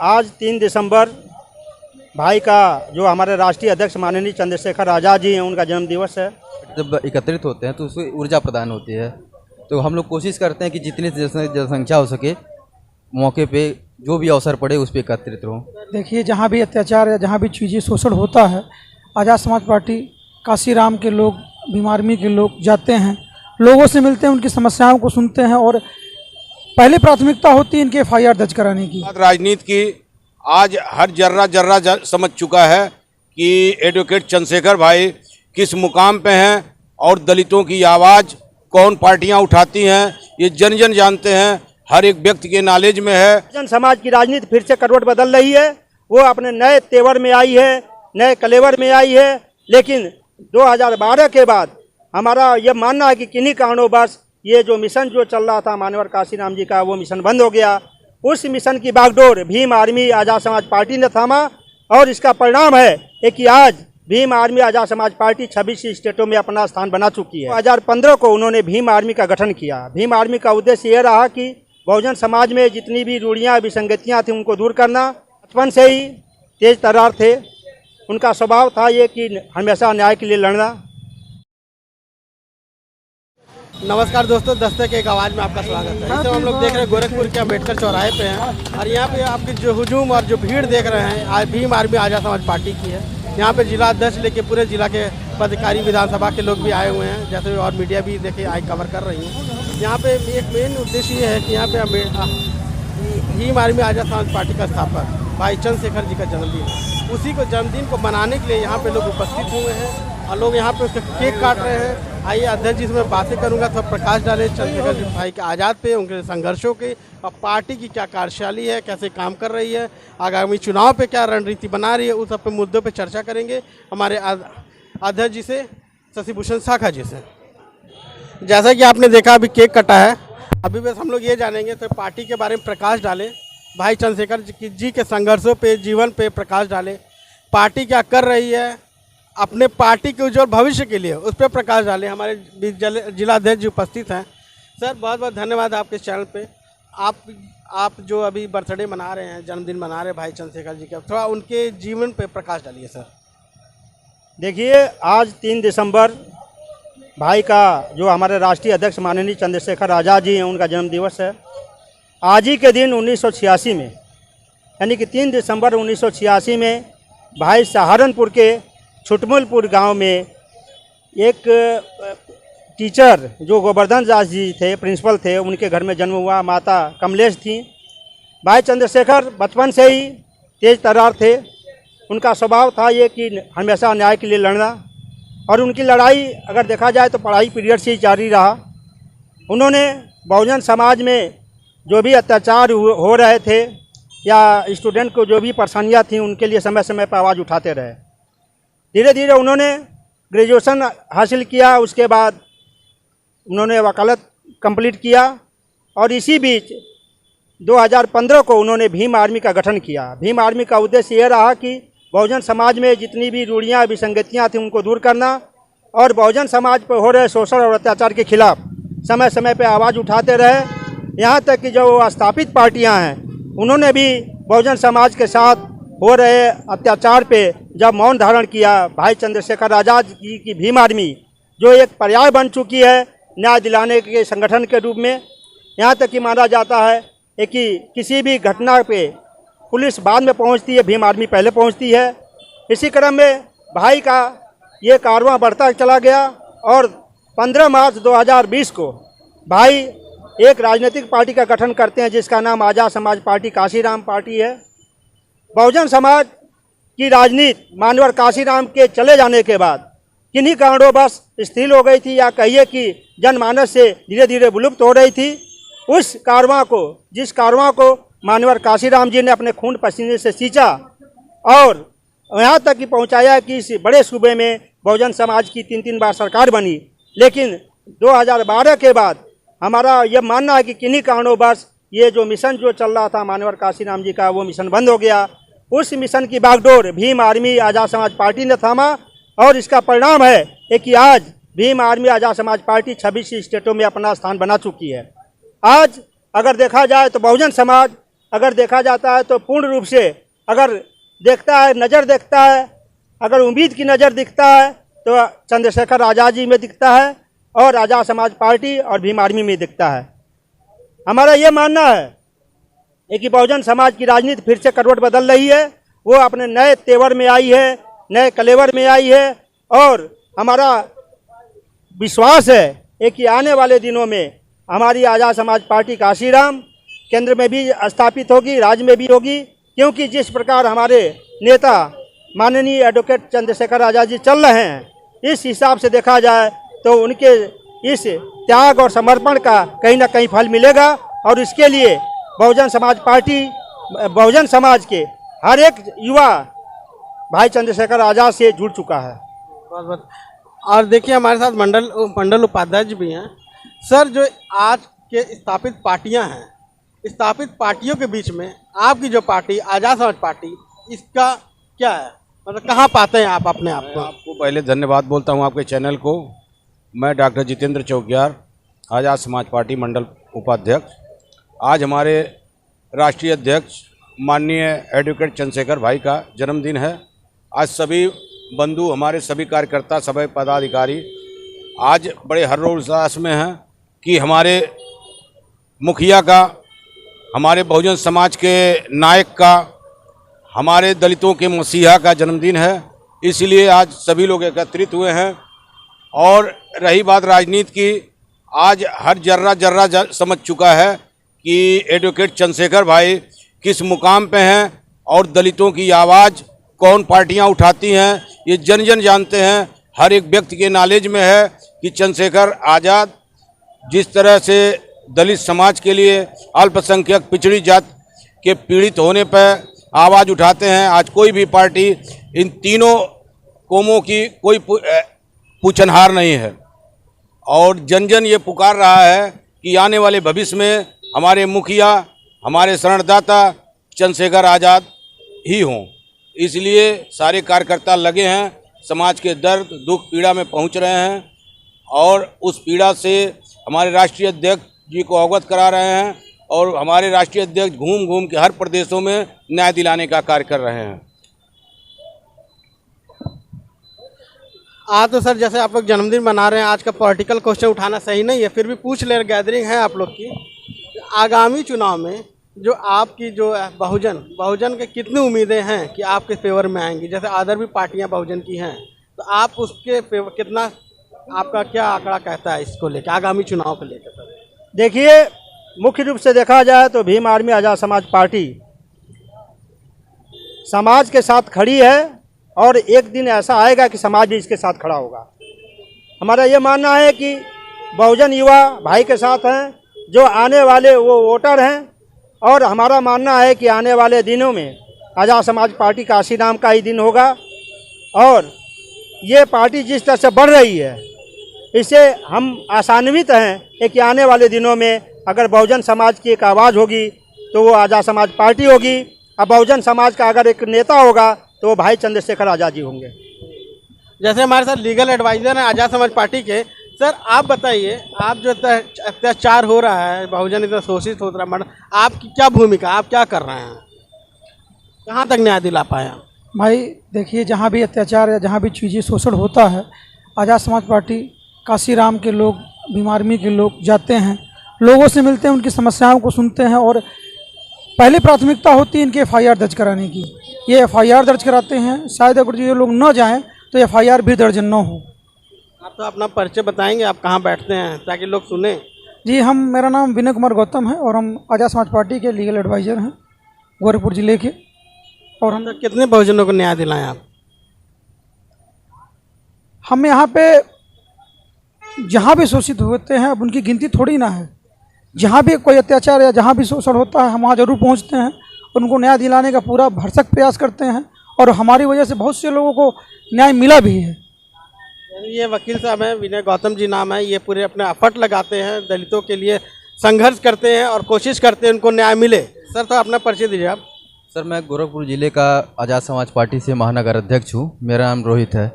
आज 3 दिसंबर भाई का जो हमारे राष्ट्रीय अध्यक्ष माननीय चंद्रशेखर आज़ाद जी हैं, उनका जन्म दिवस है। जब एकत्रित होते हैं तो उससे ऊर्जा प्रदान होती है, तो हम लोग कोशिश करते हैं कि जितनी जनसंख्या हो सके मौके पे जो भी अवसर पड़े उस पर एकत्रित हों। देखिए, जहाँ भी अत्याचार या जहाँ भी चीज़ें शोषण होता है, आज़ाद समाज पार्टी काशीराम के लोग, भीम आर्मी के लोग जाते हैं, लोगों से मिलते हैं, उनकी समस्याओं को सुनते हैं और पहले प्राथमिकता होती है इनके FIR दर्ज कराने की। राजनीति की आज हर जर्रा समझ चुका है कि एडवोकेट चंद्रशेखर भाई किस मुकाम पे हैं और दलितों की आवाज़ कौन पार्टियां उठाती हैं ये जन जन जानते हैं, हर एक व्यक्ति के नॉलेज में है। जन समाज की राजनीति फिर से करवट बदल रही है, वो अपने नए तेवर में आई है, नए कलेवर में आई है। लेकिन 2012 के बाद हमारा ये मानना है कि किन्हीं कारणोंवश ये जो मिशन जो चल रहा था मानवर काशीराम जी का, वो मिशन बंद हो गया। उस मिशन की बागडोर भीम आर्मी आज़ाद समाज पार्टी ने थामा और इसका परिणाम है कि आज भीम आर्मी आज़ाद समाज पार्टी 26 स्टेटों में अपना स्थान बना चुकी है। 2015 को उन्होंने भीम आर्मी का गठन किया। भीम आर्मी का उद्देश्य ये रहा कि बहुजन समाज में जितनी भी रूढ़ियाँ विसंगतियाँ थी उनको दूर करना। बचपन से ही तेज तर्रार थे, उनका स्वभाव था ये कि हमेशा न्याय के लिए लड़ना। नमस्कार दोस्तों, दस्तक एक आवाज़ में आपका स्वागत है। तो हम लोग देख रहे हैं गोरखपुर के अम्बेडकर चौराहे पे हैं और यहाँ पे आपकी जो हुजूम और जो भीड़ देख रहे हैं आज भीम आर्मी आज़ाद समाज पार्टी की है। यहाँ पे जिला अध्यक्ष लेके पूरे जिला के पदाधिकारी, विधानसभा के लोग भी आए हुए हैं, जैसे और मीडिया भी देखे आई कवर कर रही है। यहाँ पे एक मेन उद्देश्य ये है कि यहाँ पे भीम आर्मी आज़ाद समाज पार्टी का स्थापक भाई चंद्रशेखर जी का जन्मदिन है। उसी को जन्मदिन को मनाने के लिए यहाँ पे लोग उपस्थित हुए हैं और लोग यहाँ पे उसका केक काट रहे हैं। आइए अध्यक्ष जी से मैं बातें करूंगा, तो प्रकाश डाले चंद्रशेखर जी भाई के आज़ाद पे, उनके संघर्षों के और पार्टी की क्या कार्यशैली है, कैसे काम कर रही है, आगामी चुनाव पे क्या रणनीति बना रही है, उस सब पे मुद्दों पे चर्चा करेंगे हमारे अध्यक्ष जी से, शशिभूषण साखा जी से। जैसा कि आपने देखा अभी केक कटा है, अभी बस हम लोग ये जानेंगे तो पार्टी के बारे में प्रकाश डाले, भाई चंद्रशेखर जी के संघर्षों पे, जीवन पे प्रकाश डाले, पार्टी क्या कर रही है, अपने पार्टी के उज्जवल भविष्य के लिए उस पर प्रकाश डाले। हमारे जिला अध्यक्ष जी उपस्थित हैं। सर बहुत बहुत धन्यवाद आपके चैनल पे। आप जो अभी बर्थडे मना रहे हैं, जन्मदिन मना रहे हैं भाई चंद्रशेखर जी का, थोड़ा उनके जीवन पे प्रकाश डालिए सर। देखिए, आज 3 दिसंबर भाई का जो हमारे राष्ट्रीय अध्यक्ष माननीय चंद्रशेखर आज़ाद जी हैं, उनका जन्म दिवस है। आज ही के दिन 1986 में, यानी कि 3 दिसंबर 1986 में भाई सहारनपुर के छुटमुलपुर गांव में एक टीचर जो गोवर्धन दास जी थे, प्रिंसिपल थे, उनके घर में जन्म हुआ। माता कमलेश थी। भाई चंद्रशेखर बचपन से ही तेज तर्रार थे, उनका स्वभाव था ये कि हमेशा न्याय के लिए लड़ना और उनकी लड़ाई अगर देखा जाए तो पढ़ाई पीरियड से ही जारी रहा। उन्होंने बहुजन समाज में जो भी अत्याचार हो रहे थे या स्टूडेंट को जो भी परेशानियाँ थीं, उनके लिए समय समय पर आवाज़ उठाते रहे। धीरे धीरे उन्होंने ग्रेजुएशन हासिल किया, उसके बाद उन्होंने वकालत कंप्लीट किया और इसी बीच 2015 को उन्होंने भीम आर्मी का गठन किया। भीम आर्मी का उद्देश्य ये रहा कि बहुजन समाज में जितनी भी रूढ़ियाँ विसंगतियाँ थीं उनको दूर करना और बहुजन समाज पर हो रहे शोषण और अत्याचार के खिलाफ समय समय पर आवाज़ उठाते रहे। यहाँ तक कि जो स्थापित पार्टियाँ हैं, उन्होंने भी बहुजन समाज के साथ हो रहे अत्याचार पे जब मौन धारण किया। भाई चंद्रशेखर आज़ाद जी की भीम आर्मी जो एक पर्याय बन चुकी है न्याय दिलाने के संगठन के रूप में। यहाँ तक कि माना जाता है कि किसी भी घटना पे पुलिस बाद में पहुँचती है, भीम आर्मी पहले पहुँचती है। इसी क्रम में भाई का ये कारवां बढ़ता चला गया और 15 मार्च 2020 को भाई एक राजनीतिक पार्टी का गठन करते हैं जिसका नाम आज़ाद समाज पार्टी काशीराम पार्टी है। बहुजन समाज की राजनीति मानवर काशीराम के चले जाने के बाद किन्हीं कारणोंवश शिथिल हो गई थी, या कहिए कि जनमानस से धीरे धीरे विलुप्त हो रही थी। उस कारवां को, जिस कारवां को मानवर काशीराम जी ने अपने खून पसीने से सींचा और यहाँ तक कि पहुँचाया कि इस बड़े सूबे में बहुजन समाज की 3-3 बार सरकार बनी। लेकिन 2012 के बाद हमारा यह मानना है कि किन्हीं कारणोंवश ये जो मिशन जो चल रहा था मानवर काशीराम जी का, वो मिशन बंद हो गया। उस मिशन की बागडोर भीम आर्मी आज़ाद समाज पार्टी ने थामा और इसका परिणाम है कि आज भीम आर्मी आज़ाद समाज पार्टी 26 स्टेटों में अपना स्थान बना चुकी है। आज अगर देखा जाए तो बहुजन समाज अगर देखा जाता है तो पूर्ण रूप से अगर देखता है, नज़र देखता है, अगर उम्मीद की नज़र दिखता है तो चंद्रशेखर आज़ाद जी में दिखता है और आज़ाद समाज पार्टी और भीम आर्मी में दिखता है। हमारा ये मानना है कि बहुजन समाज की राजनीति फिर से करवट बदल रही है, वो अपने नए तेवर में आई है, नए कलेवर में आई है और हमारा विश्वास है कि आने वाले दिनों में हमारी आज़ाद समाज पार्टी काशीराम केंद्र में भी स्थापित होगी, राज्य में भी होगी, क्योंकि जिस प्रकार हमारे नेता माननीय एडवोकेट चंद्रशेखर आज़ाद जी चल रहे हैं, इस हिसाब से देखा जाए तो उनके इस त्याग और समर्पण का कहीं ना कहीं फल मिलेगा और इसके लिए बहुजन समाज पार्टी, बहुजन समाज के हर एक युवा भाई चंद्रशेखर आज़ाद से जुड़ चुका है। बहुत बहुत। और देखिए हमारे साथ मंडल उपाध्यक्ष भी हैं। सर, जो आज के स्थापित पार्टियां हैं, स्थापित पार्टियों के बीच में आपकी जो पार्टी आज़ाद समाज पार्टी, इसका क्या है, मतलब कहाँ पाते हैं आप अपने आप को? आपको पहले धन्यवाद बोलता हूँ आपके चैनल को। मैं डॉक्टर जितेंद्र चौकियार, आज़ाद समाज पार्टी मंडल उपाध्यक्ष। आज हमारे राष्ट्रीय अध्यक्ष माननीय एडवोकेट चंद्रशेखर भाई का जन्मदिन है। आज सभी बंधु, हमारे सभी कार्यकर्ता, सभी पदाधिकारी आज बड़े हर्षोल्लास में हैं कि हमारे मुखिया का, हमारे बहुजन समाज के नायक का, हमारे दलितों के मसीहा का जन्मदिन है। इसलिए आज सभी लोग एकत्रित हुए हैं। और रही बात राजनीति की, आज हर जर्रा समझ चुका है कि एडवोकेट चंद्रशेखर भाई किस मुकाम पे हैं और दलितों की आवाज़ कौन पार्टियां उठाती हैं, ये जन जन जानते हैं। हर एक व्यक्ति के नॉलेज में है कि चंद्रशेखर आज़ाद जिस तरह से दलित समाज के लिए, अल्पसंख्यक पिछड़ी जात के पीड़ित होने पर आवाज़ उठाते हैं। आज कोई भी पार्टी इन तीनों कौमों की कोई पूछनहार नहीं है और जन जन ये पुकार रहा है कि आने वाले भविष्य में हमारे मुखिया, हमारे शरणदाता चंद्रशेखर आज़ाद ही हों। इसलिए सारे कार्यकर्ता लगे हैं, समाज के दर्द दुख पीड़ा में पहुंच रहे हैं और उस पीड़ा से हमारे राष्ट्रीय अध्यक्ष जी को अवगत करा रहे हैं और हमारे राष्ट्रीय अध्यक्ष घूम घूम के हर प्रदेशों में न्याय दिलाने का कार्य कर रहे हैं। आज तो सर जैसे आप लोग जन्मदिन मना रहे हैं, आज का पॉलिटिकल क्वेश्चन उठाना सही नहीं है, फिर भी पूछ ले, गैदरिंग है आप लोग की। आगामी चुनाव में जो आपकी जो बहुजन के कितनी उम्मीदें हैं कि आपके फेवर में आएंगी? जैसे अदर भी पार्टियां बहुजन की हैं, तो आप उसके फेवर कितना, आपका क्या आंकड़ा कहता है इसको लेकर, आगामी चुनाव को लेकर? सर देखिए, मुख्य रूप से देखा जाए तो भीम आर्मी आज़ाद समाज पार्टी समाज के साथ खड़ी है और एक दिन ऐसा आएगा कि समाज भी इसके साथ खड़ा होगा। हमारा ये मानना है कि बहुजन युवा भाई के साथ हैं, जो आने वाले वो वोटर हैं और हमारा मानना है कि आने वाले दिनों में आज़ाद समाज पार्टी काशीराम का ही दिन होगा और ये पार्टी जिस तरह से बढ़ रही है, इससे हम आशान्वित हैं कि आने वाले दिनों में अगर बहुजन समाज की एक आवाज़ होगी तो वो आज़ाद समाज पार्टी होगी। अब बहुजन समाज का अगर एक नेता होगा तो वो भाई चंद्रशेखर आज़ाद जी होंगे। जैसे हमारे साथ लीगल एडवाइज़र हैं आज़ाद समाज पार्टी के। सर आप बताइए, आप जो अत्याचार हो रहा है, बहुजन इतना शोषित हो रहा है, आपकी क्या भूमिका, आप क्या कर रहे हैं, कहाँ तक न्याय दिला पाए? भाई देखिए, जहाँ भी अत्याचार या जहाँ भी चीज़ें शोषण होता है, आज़ाद समाज पार्टी काशीराम के लोग, भीम आर्मी के लोग जाते हैं, लोगों से मिलते हैं, उनकी समस्याओं को सुनते हैं और पहली प्राथमिकता होती है इनके FIR दर्ज कराने की। ये FIR दर्ज कराते हैं, शायद अगर ये लोग न जाएं तो FIR भी दर्ज न हो। आप तो अपना परिचय बताएंगे, आप कहाँ बैठते हैं ताकि लोग सुने? जी, मेरा नाम विनय कुमार गौतम है और हम आज़ाद समाज पार्टी के लीगल एडवाइज़र हैं गोरखपुर ज़िले के। और हम कितने बहुजनों को न्याय दिलाएं आप? हम यहाँ पे जहाँ भी शोषित होते हैं, अब उनकी गिनती थोड़ी ना है, जहाँ भी कोई अत्याचार या जहाँ भी शोषण होता है हम वहाँ ज़रूर पहुँचते हैं, उनको न्याय दिलाने का पूरा भरसक प्रयास करते हैं और हमारी वजह से बहुत से लोगों को न्याय मिला भी है। ये वकील साहब हैं, विनय गौतम जी नाम है, ये पूरे अपने एफर्ट लगाते हैं, दलितों के लिए संघर्ष करते हैं और कोशिश करते हैं उनको न्याय मिले। सर तो अपना परिचय दीजिए आप। सर मैं गोरखपुर ज़िले का आज़ाद समाज पार्टी से महानगर अध्यक्ष हूँ, मेरा नाम रोहित है।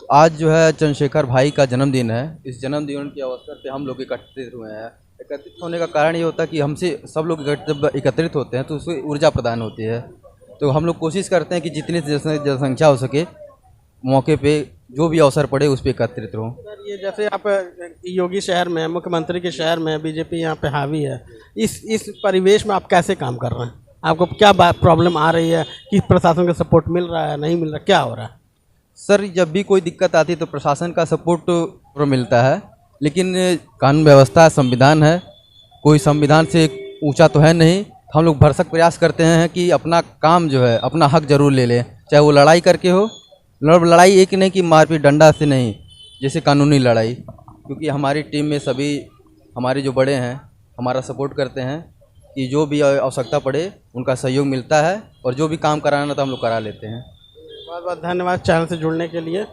तो आज जो है चंद्रशेखर भाई का जन्मदिन है, इस जन्मदिन के अवसर पे हम लोग इकट्ठे हुए हैं एकत्रित होने का कारण ये होता है कि हमसे सब लोग जब एकत्रित होते हैं तो उससे ऊर्जा प्रदान होती है। तो हम लोग कोशिश करते हैं कि जितनी जनसंख्या हो सके मौके पे जो भी अवसर पड़े उस पर एकत्रित रहो। सर ये जैसे आप योगी शहर में, मुख्यमंत्री के शहर में बीजेपी यहाँ पे हावी है, इस परिवेश में आप कैसे काम कर रहे हैं? आपको क्या प्रॉब्लम आ रही है कि प्रशासन का सपोर्ट मिल रहा है, नहीं मिल रहा, क्या हो रहा है? सर जब भी कोई दिक्कत आती है तो प्रशासन का सपोर्ट तो मिलता है, लेकिन कानून व्यवस्था संविधान है, कोई संविधान से ऊंचा तो है नहीं। हम लोग भरसक प्रयास करते हैं कि अपना काम जो है, अपना हक जरूर ले लें, चाहे वो लड़ाई करके हो। लड़ाई एक नहीं कि मारपीट डंडा से नहीं, जैसे कानूनी लड़ाई, क्योंकि हमारी टीम में सभी हमारे जो बड़े हैं हमारा सपोर्ट करते हैं कि जो भी आवश्यकता पड़े उनका सहयोग मिलता है और जो भी काम कराना तो हम लोग करा लेते हैं। बहुत बहुत धन्यवाद चैनल से जुड़ने के लिए।